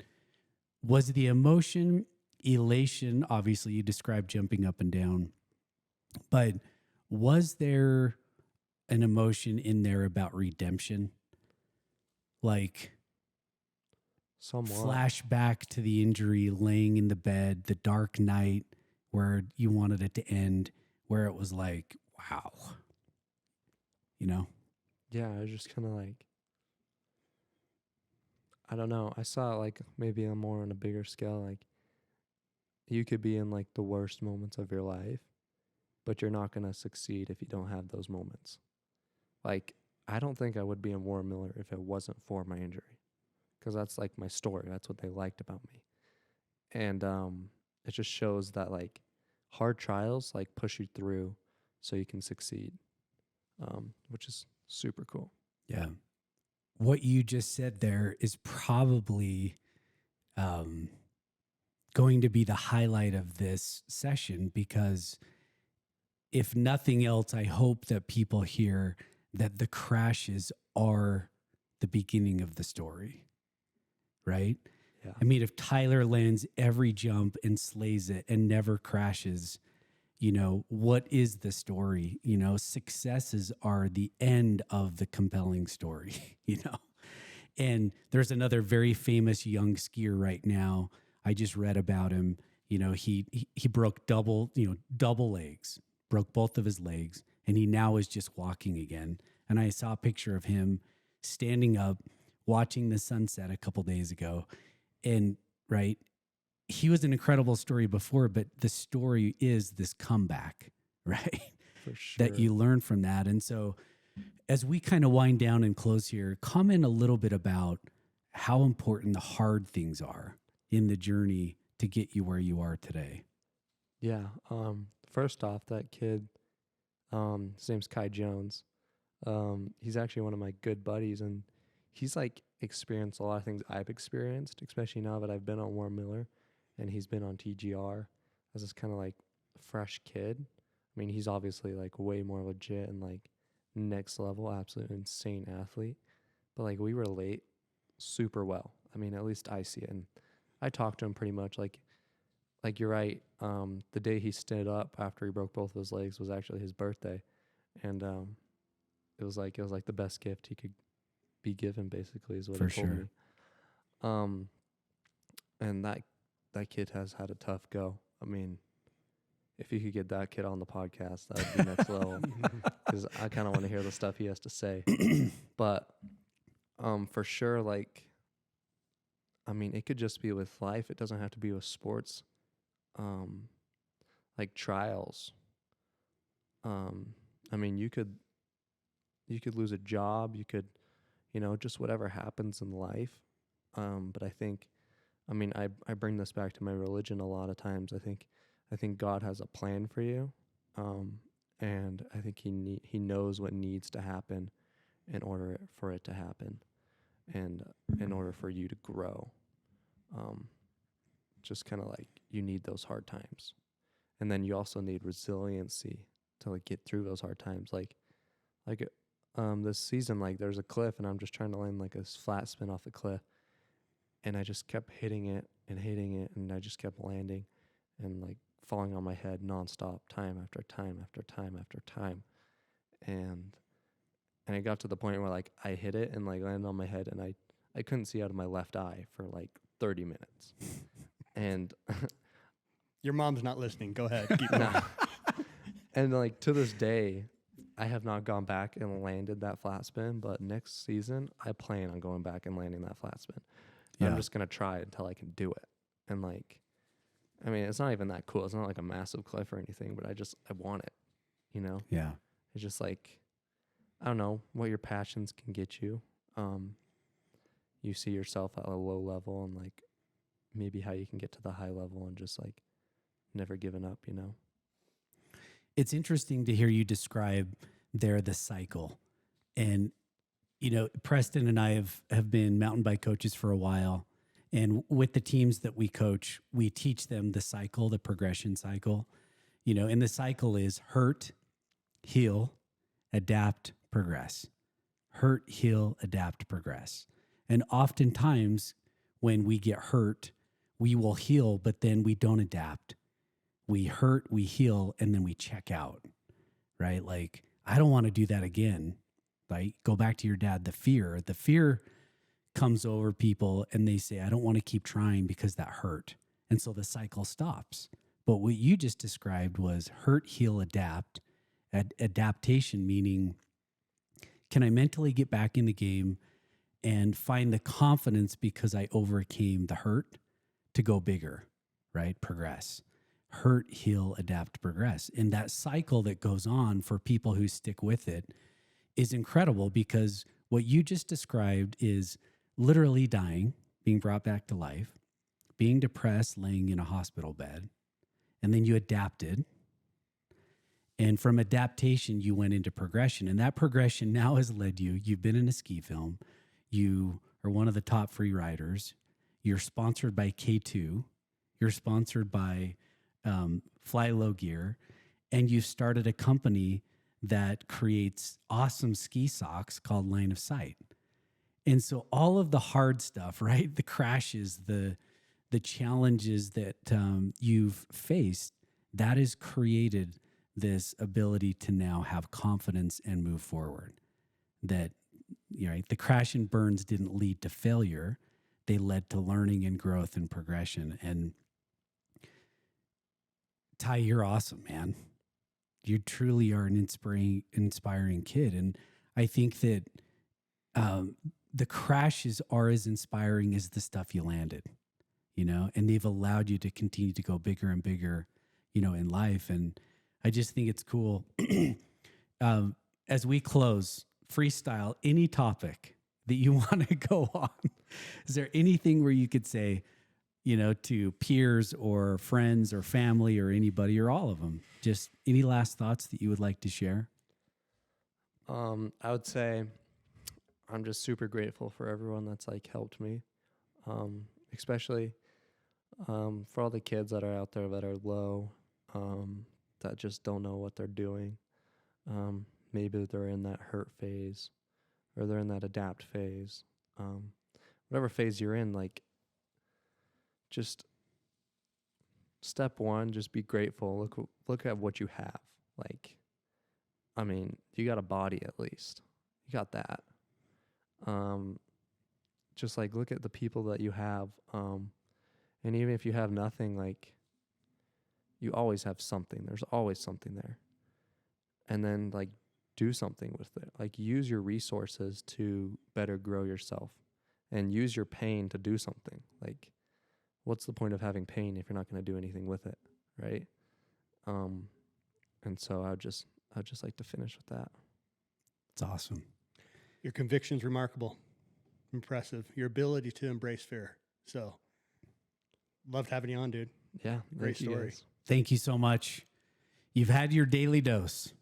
B: was the emotion elation? Obviously, you described jumping up and down, but was there an emotion in there about redemption? Like
A: somewhat.
B: Flashback to the injury, laying in the bed, the dark night where you wanted it to end, where it was like, wow,
A: Yeah, I was just kind of like, I don't know. I saw it like maybe more on a bigger scale. Like you could be in like the worst moments of your life, but you're not going to succeed if you don't have those moments. Like, I don't think I would be in Warren Miller if it wasn't for my injury, because that's like my story. That's what they liked about me. And it just shows that like hard trials like push you through so you can succeed, which is super cool.
B: Yeah. What you just said there is probably going to be the highlight of this session, because if nothing else, I hope that people hear that the crashes are the beginning of the story, right?
A: Yeah.
B: I mean, if Tyler lands every jump and slays it and never crashes, what is the story? Successes are the end of the compelling story, And there's another very famous young skier right now. I just read about him. He broke double legs, broke both of his legs, and he now is just walking again. And I saw a picture of him standing up, watching the sunset a couple days ago. And right, he was an incredible story before, but the story is this comeback, right?
A: For sure.
B: That you learn from that. And so as we kind of wind down and close here, comment a little bit about how important the hard things are in the journey to get you where you are today.
A: Yeah. First off, that kid, his name's Kai Jones. He's actually one of my good buddies, and he's like experienced a lot of things I've experienced, especially now that I've been on Warren Miller and he's been on TGR as this kind of like fresh kid. I mean, he's obviously like way more legit and like next level, absolute insane athlete, but like we relate super well. I mean, at least I see it, and I talk to him pretty much like you're right. The day he stood up after he broke both of his legs was actually his birthday, and it was like the best gift he could be given, basically, is what
B: For
A: he told
B: sure.
A: me. And that kid has had a tough go. I mean, if you could get that kid on the podcast, that would be next level, because I kind of want to hear the stuff he has to say. But for sure, like, I mean, it could just be with life. It doesn't have to be with sports. Like trials. I mean, you could lose a job. You could, just whatever happens in life. But I think, I mean, I bring this back to my religion a lot of times. I think God has a plan for you. And I think he knows what needs to happen in order for it to happen, and in order for you to grow. Just kind of like you need those hard times, and then you also need resiliency to like get through those hard times. Like this season, like there's a cliff, and I'm just trying to land like a flat spin off the cliff, and I just kept hitting it, and I just kept landing, and like falling on my head nonstop, time after time after time after time, and it got to the point where like I hit it and like landed on my head, and I couldn't see out of my left eye for like 30 minutes. And
C: Your mom's not listening. Go ahead. Keep going.
A: and like to this day, I have not gone back and landed that flat spin, but next season I plan on going back and landing that flat spin.
B: Yeah.
A: I'm just going to try it until I can do it. And like, I mean, it's not even that cool. It's not like a massive cliff or anything, but I want it,
B: Yeah.
A: It's just like, I don't know what your passions can get you. You see yourself at a low level, and like maybe how you can get to the high level and just like never giving up,
B: It's interesting to hear you describe there the cycle. And, Preston and I have been mountain bike coaches for a while. And with the teams that we coach, we teach them the cycle, the progression cycle. And the cycle is hurt, heal, adapt, progress. Hurt, heal, adapt, progress. And oftentimes when we get hurt, we will heal, but then we don't adapt. We hurt, we heal, and then we check out, right? Like, I don't want to do that again. Like, go back to your dad, the fear comes over people, and they say, I don't want to keep trying because that hurt. And so the cycle stops. But what you just described was hurt, heal, adapt. Adaptation meaning, can I mentally get back in the game and find the confidence because I overcame the hurt to go bigger, right? Progress. Hurt, heal, adapt, progress. And that cycle that goes on for people who stick with it is incredible, because what you just described is literally dying, being brought back to life, being depressed, laying in a hospital bed, and then you adapted. And from adaptation, you went into progression. And that progression now has led you've been in a ski film. You are one of the top free riders. You're sponsored by K2. You're sponsored by Fly Low Gear. And you've started a company that creates awesome ski socks called Line of Sight. And so all of the hard stuff, right? The crashes, the challenges that you've faced, that has created this ability to now have confidence and move forward. That, the crash and burns didn't lead to failure. They led to learning and growth and progression. And Ty, you're awesome, man. You truly are an inspiring kid. And I think that the crashes are as inspiring as the stuff you landed, and they've allowed you to continue to go bigger and bigger, in life. And I just think it's cool. As we close, freestyle any topic that you want to go on. Is there anything where you could say, you know, to peers or friends or family or anybody or all of them, just any last thoughts that you would like to share?
A: I would say I'm just super grateful for everyone that's like helped me, especially for all the kids that are out there that are low, that just don't know what they're doing. Maybe they're in that hurt phase or they're in that adapt phase. Whatever phase you're in, like, just step one, just be grateful. Look at what you have. Like, I mean, you got a body at least. You got that. Just like look at the people that you have. And even if you have nothing, like, you always have something. There's always something there. And then like do something with it. Like use your resources to better grow yourself and use your pain to do something. Like, what's the point of having pain if you're not going to do anything with it, right? And so I'd just like to finish with that.
B: It's awesome.
C: Your conviction's remarkable, impressive. Your ability to embrace fear. So, loved having you on, dude.
A: Yeah,
C: Great story.
B: Thank you so much. You've had your daily dose.